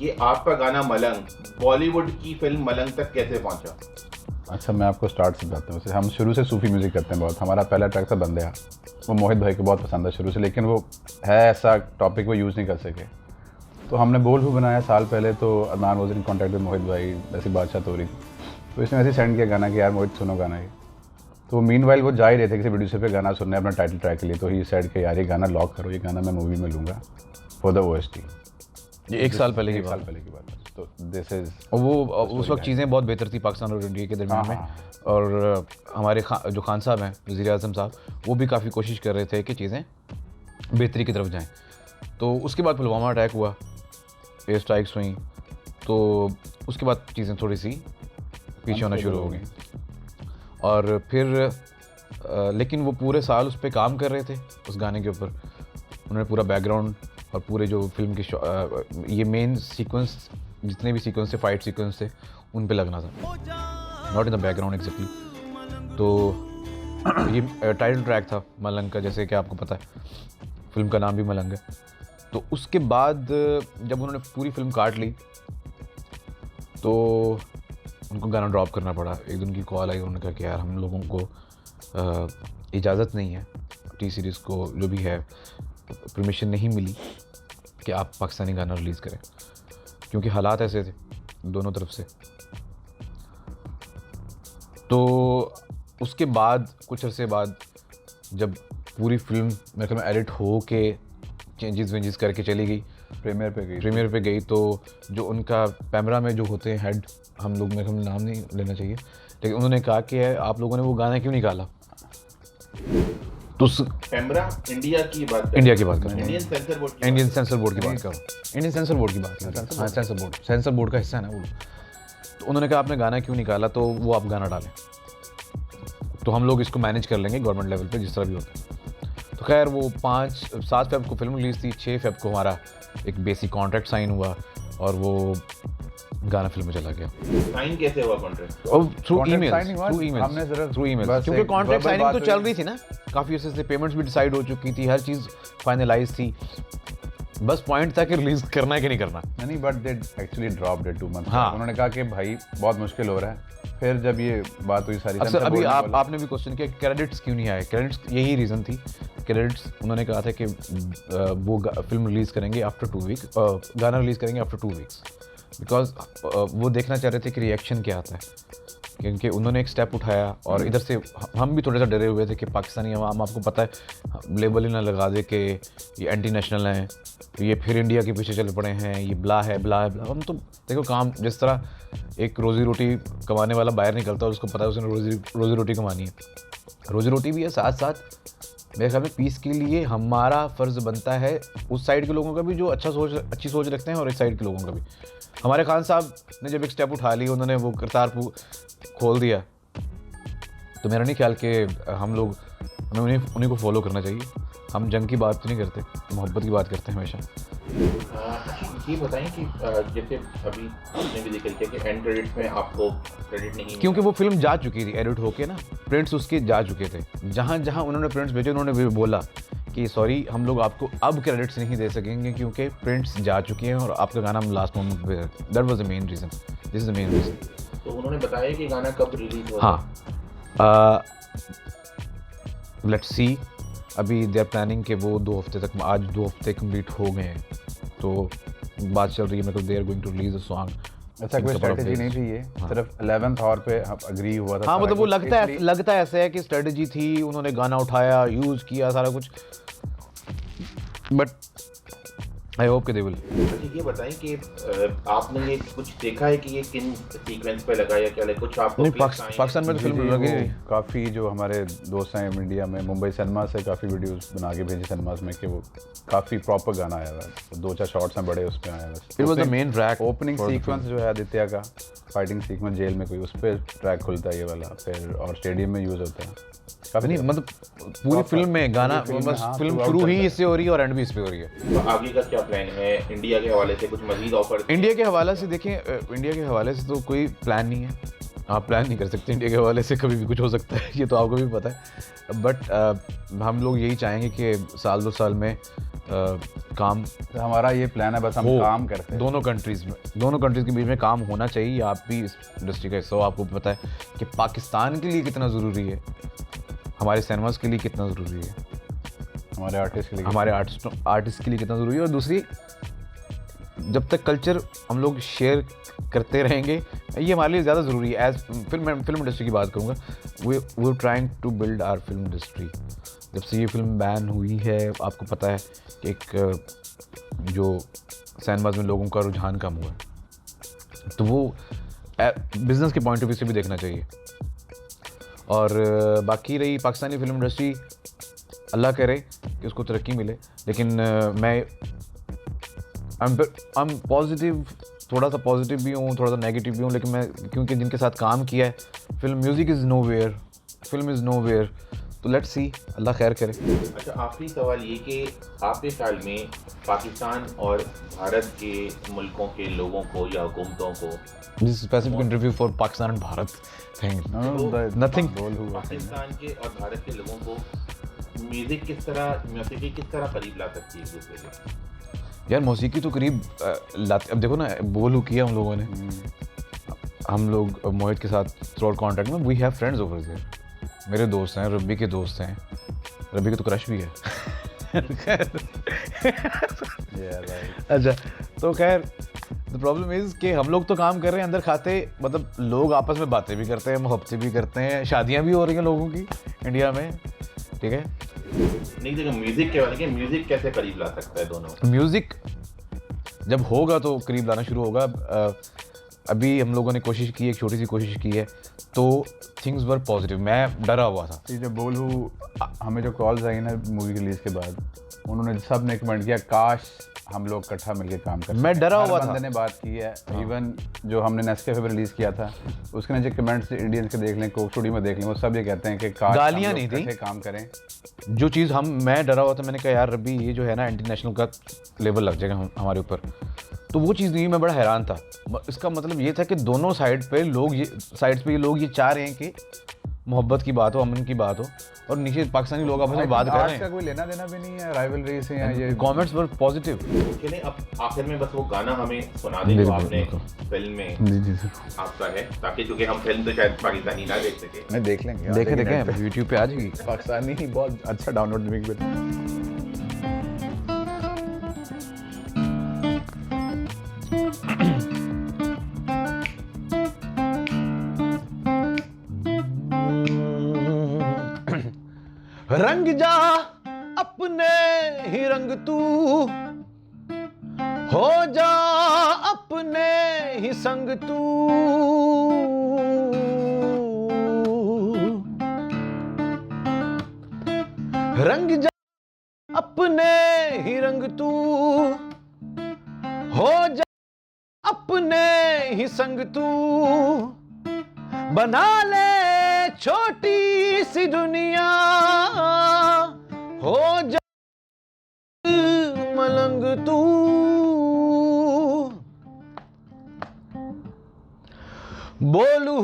ये आपका गाना मलंग बॉलीवुड की फिल्म मलंग तक कैसे पहुंचा? अच्छा, मैं आपको स्टार्ट से बताता हूँ। वैसे हम शुरू से सूफी म्यूज़िक करते हैं बहुत। हमारा पहला ट्रैक था बंदया, वो मोहित भाई को बहुत पसंद है शुरू से, लेकिन वो है ऐसा टॉपिक वो यूज़ नहीं कर सके, तो हमने बोल भी बनाया साल पहले। तो Adnan was in contact with Mohit भाई, वैसे बादशाह तोरी, तो इसने ऐसे सेंड किया गाना कि यार मोहित सुनो गाना ये। तो मीनवाइल वो जा ही रहे थे किसी प्रोड्यूसर पे गाना सुनने अपना टाइटल ट्रैक के लिए, तो ही सेड कि यार ये गाना लॉक करो, ये गाना मैं मूवी में लूँगा फॉर द OST। ये एक साल पहले की साल बात। पहले की बात है। तो दिस इज वो उस वक्त चीज़ें बहुत बेहतर थी पाकिस्तान और इंडिया के दरमियान में। और हमारे जो खान साहब हैं, वज़ीर आज़म साहब, वो भी काफ़ी कोशिश कर रहे थे कि चीज़ें बेहतरी की तरफ जाएं। तो उसके बाद पुलवामा अटैक हुआ, एयर स्ट्राइक्स हुई, तो उसके बाद चीज़ें थोड़ी सी पीछे होना शुरू हो गई। और फिर लेकिन वो पूरे साल उस पर काम कर रहे थे, उस गाने के ऊपर। उन्होंने पूरा बैकग्राउंड और पूरे जो फिल्म के ये मेन सीक्वेंस, जितने भी सीक्वेंस थे, फाइट सीक्वेंस थे, उन पे लगना था, not in the background exactly. तो ये टाइटल ट्रैक था मलंग का, जैसे कि आपको पता है फिल्म का नाम भी मलंग है। तो उसके बाद जब उन्होंने पूरी फिल्म काट ली तो उनको गाना ड्रॉप करना पड़ा। एक दिन की कॉल आई, उन्होंने कहा कि यार हम लोगों को इजाज़त नहीं है, टी सीरीज़ को जो भी है परमिशन नहीं मिली कि आप पाकिस्तानी गाना रिलीज़ करें, क्योंकि हालात ऐसे थे दोनों तरफ से। तो उसके बाद कुछ अरसे बाद जब पूरी फिल्म मेरे ख्याल में एडिट हो के चेंजेस वेंजेस करके चली गई, प्रीमियर पे गई, तो जो उनका कैमरा में जो होते हैं हेड, हम लोग, मेरे ख्याल में नाम नहीं लेना चाहिए, लेकिन उन्होंने कहा कि आप लोगों ने वो गाना क्यों निकाला। तो कैमरा इंडिया की बात कर, इंडिया की बात कर, Indian sensor board Indian sensor board की बात करो, इंडियन सेंसर बोर्ड की बात करो। हाँ, सेंसर बोर्ड का हिस्सा है ना वो। तो उन्होंने कहा आपने गाना क्यों निकाला, तो वो आप गाना डालें, तो हम लोग इसको मैनेज कर लेंगे गवर्नमेंट लेवल पे जिस तरह भी होता है। तो खैर वो 7 फ़रवरी को फिल्म रिलीज़ थी, 6 फ़रवरी को हमारा एक बेसिक कॉन्ट्रैक्ट साइन हुआ और वो गाना फिल्म में चला गया। साइन कैसे हुआ कॉन्ट्रैक्ट? थ्रू ईमेल्स, क्योंकि कॉन्ट्रैक्ट साइनिंग तो चल रही थी ना काफ़ी अर्से से, पेमेंट्स भी डिसाइड हो चुकी थी, हर चीज़ फाइनलाइज थी, बस पॉइंट था कि रिलीज़ करना है कि नहीं करना। नहीं, but they actually dropped it 2 months. हाँ, उन्होंने कहा कि भाई बहुत मुश्किल हो रहा है। फिर जब ये बात हुई सारी, अक्सर अभी आपने भी क्वेश्चन किया क्रेडिट्स क्यों नहीं आए। क्रेडिट्स यही रीज़न थी, क्रेडिट्स उन्होंने कहा था कि वो फिल्म रिलीज़ करेंगे आफ्टर 2 वीक्स, गाना रिलीज़ करेंगे आफ्टर 2 वीक्स, बिकॉज वो देखना चाह रहे थे कि रिएक्शन क्या आता है, क्योंकि उन्होंने एक स्टेप उठाया और इधर से हम भी थोड़ा सा डरे हुए थे कि पाकिस्तानी अवाम, आपको पता है, लेबल ही ना लगा दे कि ये एंटी नेशनल हैं, ये फिर इंडिया के पीछे चल पड़े हैं, ये ब्ला है ब्ला है ब्ला। हम तो देखो, काम जिस तरह एक रोज़ी रोटी कमाने वाला बाहर निकलता है, उसको पता है उसने रोज़ी रोटी कमानी है, रोज़ी रोटी भी है, साथ साथ मेरे ख्याल में पीस के लिए हमारा फ़र्ज़ बनता है उस साइड के लोगों का भी जो अच्छी सोच रखते हैं, और इस साइड के लोगों का भी। हमारे खान साहब ने जब एक स्टेप उठा ली, उन्होंने वो करतारपुर खोल दिया, तो मेरा नहीं ख्याल कि हमें उन्हीं को फॉलो करना चाहिए। हम जंग की बात तो नहीं करते, मोहब्बत की बात करते हैं हमेशा। ये बताएं कि जैसे अभी आपने भी जिक्र किया कि एंड क्रेडिट्स में आपको क्रेडिट नहीं मिला, क्योंकि वो फिल्म जा चुकी थी एडिट होके ना, प्रिंट्स उसके जा चुके थे, जहाँ जहाँ उन्होंने प्रिंट्स भेजे उन्होंने भी बोला कि सॉरी, हम लोग आपको अब क्रेडिट्स नहीं दे सकेंगे क्योंकि प्रिंट्स जा चुके हैं और आपका गाना हम लास्ट मोमेंट पे। That was the main reason, this is the main reason. तो उन्होंने बताया कि गाना कब रिलीज होगा? हाँ, लेट्स सी, अभी दे आर प्लानिंग कि वो 2 हफ्ते तक, आज 2 हफ्ते कंप्लीट हो गए हैं, तो बात चल रही है, मतलब they are going to release a song. ऐसा कोई स्ट्रेटजी नहीं थी ये, सिर्फ 11th आवर पे अग्री हुआ था। हाँ, मतलब वो लगता है ऐसा है कि स्ट्रेटजी थी, उन्होंने गाना उठाया, यूज़ किया सारा कुछ, बट आई होप कि दे विल। ये बताएं कि आपने ये कुछ देखा है कि ये किन सीक्वेंस पे लगा या क्या लगा? कुछ आपको नहीं, पाकिस्तान में तो फिल्म लगी है काफ़ी। जो हमारे दोस्त हैं इंडिया में, मुंबई सिनेमा से काफ़ी वीडियोस बना के भेजे सिनेमास में कि वो काफ़ी प्रॉपर गाना आया हुआ है, 2-4 शॉट्स हैं बड़े, उस पर आया हुआ है। It was the main track. Opening sequence जो है आदित्य का, फाइटिंग सीक्वेंस जेल में कोई, उस पर ट्रैक खुलता है ये वाला, फिर और स्टेडियम में यूज़ होता है काफ़ी। नहीं, मतलब पूरी फिल्म में गाना, बस फिल्म शुरू ही इससे हो रही है और एंड भी इस पे हो रही है। तो आगे का क्या प्लान है इंडिया के हवाले से? कुछ मजीद ऑफर? इंडिया के हवाले से देखें, इंडिया के हवाले से तो कोई प्लान नहीं है, आप प्लान नहीं कर सकते इंडिया के हवाले से, कभी भी कुछ हो सकता है, ये तो आपको भी पता है। बट हम लोग यही चाहेंगे कि साल 2 साल में काम तो हमारा ये प्लान है, बस हम हो काम करते हैं। दोनों कंट्रीज़ के बीच में काम होना चाहिए। आप भी इस इंडस्ट्री का हिस्सा हो, आपको पता है कि पाकिस्तान के लिए कितना ज़रूरी है, हमारे सिनेमास के लिए कितना ज़रूरी है, हमारे आर्टिस्ट के लिए, हमारे आर्टिस्ट के लिए कितना ज़रूरी है। और दूसरी, जब तक कल्चर हम लोग शेयर करते रहेंगे, ये हमारे लिए ज़्यादा ज़रूरी है। एज फिल्म इंडस्ट्री की बात करूँगा, we trying to build our film industry. जब से ये फिल्म बैन हुई है, आपको पता है कि एक जो सिनेमाज में लोगों का रुझान कम हुआ है, तो वो बिज़नेस के पॉइंट ऑफ व्यू से भी देखना चाहिए। और बाकी रही पाकिस्तानी फिल्म इंडस्ट्री, अल्लाह करे कि उसको तरक्की मिले, लेकिन मैं आई एम पॉजिटिव, थोड़ा सा पॉजिटिव भी हूँ, थोड़ा सा नेगेटिव भी हूँ, लेकिन मैं क्योंकि जिनके साथ काम किया है, फिल्म इज़ नो वेयर, तो लेट्स सी, अल्लाह खैर करे। अच्छा, आखिरी सवाल ये कि आपके ख्याल में पाकिस्तान और भारत के मुल्कों के लोगों को या हुकूमतों को, this specific interview for Pakistan and Bharat thing, nothing, Pakistan के और भारत के लोगों को म्यूज़िक किस तरह करीब ला सकती है एक दूसरे के? यार मौसीकी तो करीब लाते, अब देखो ना, बोलू किया हम लोगों ने, हम लोग मोहित के साथ थ्रू कॉन्टैक्ट में, we have friends over there, मेरे दोस्त हैं, रब्बी के दोस्त हैं, रब्बी के तो क्रश भी है। अच्छा, तो खैर द प्रॉब्लम इज़ कि हम लोग तो काम कर रहे हैं अंदर खाते, मतलब लोग आपस में बातें भी करते हैं, मोहब्बतें भी करते हैं, शादियां भी हो रही हैं लोगों की इंडिया में, ठीक है। नहीं, देखो म्यूज़िक के बारे में, म्यूज़िक कैसे करीब ला सकता है दोनों? म्यूज़िक जब होगा तो करीब लाना शुरू होगा। अभी हम लोगों ने कोशिश की, एक छोटी सी कोशिश की है, तो थिंग्स वर पॉजिटिव। मैं डरा हुआ था। ये जो बोलू, हमें जो कॉल्स आई ना मूवी रिलीज़ के बाद, उन्होंने सब ने कमेंट किया काश हम लोग इकट्ठा मिलकर काम करते। मैं डरा हुआ था। बंदे ने बात की है, इवन जो हमने नेस्कैफे पे रिलीज़ किया था, उसके नीचे कमेंट्स इंडियंस के देख लें, कोक स्टूडियो में देख लें, वो सब ये कहते हैं कि काश गालियाँ हम लोग नहीं थी, इकट्ठे काम करें। जो चीज़ मैं डरा हुआ था, मैंने कहा यार रब्बी ये जो है ना इंटरनेशनल का लेवल लग जाएगा हमारे ऊपर, तो वो चीज़ नहीं, मैं बड़ा हैरान था। इसका मतलब ये था कि दोनों साइड्स पे ये लोग ये चाह रहे हैं कि मोहब्बत की बात हो, अमन की बात हो, और नीचे पाकिस्तानी लोग आपस में बात कर रहे हैं। का कोई लेना देना भी नहीं है राइवलरी से, या ये कमेंट्स वर पॉजिटिव। चलिए, अब आखिर में बस वो गाना हमें सुना दें जो आपने फिल्म में जी आपका है, ताकि चूंकि हम फिल्म तो शायद पाकिस्तानी ना देख सके। मैं देख लेंगे, देखें यूट्यूब पे आ जाएगी। पाकिस्तानी ही बहुत अच्छा डाउनलोड भी। रंग जा अपने ही रंग तू, हो जा अपने ही संग तू, रंग जा अपने ही रंग तू, हो जा अपने ही संग तू, बना ले छोटी सी दुनिया, हो जा मलंग तू, बोलू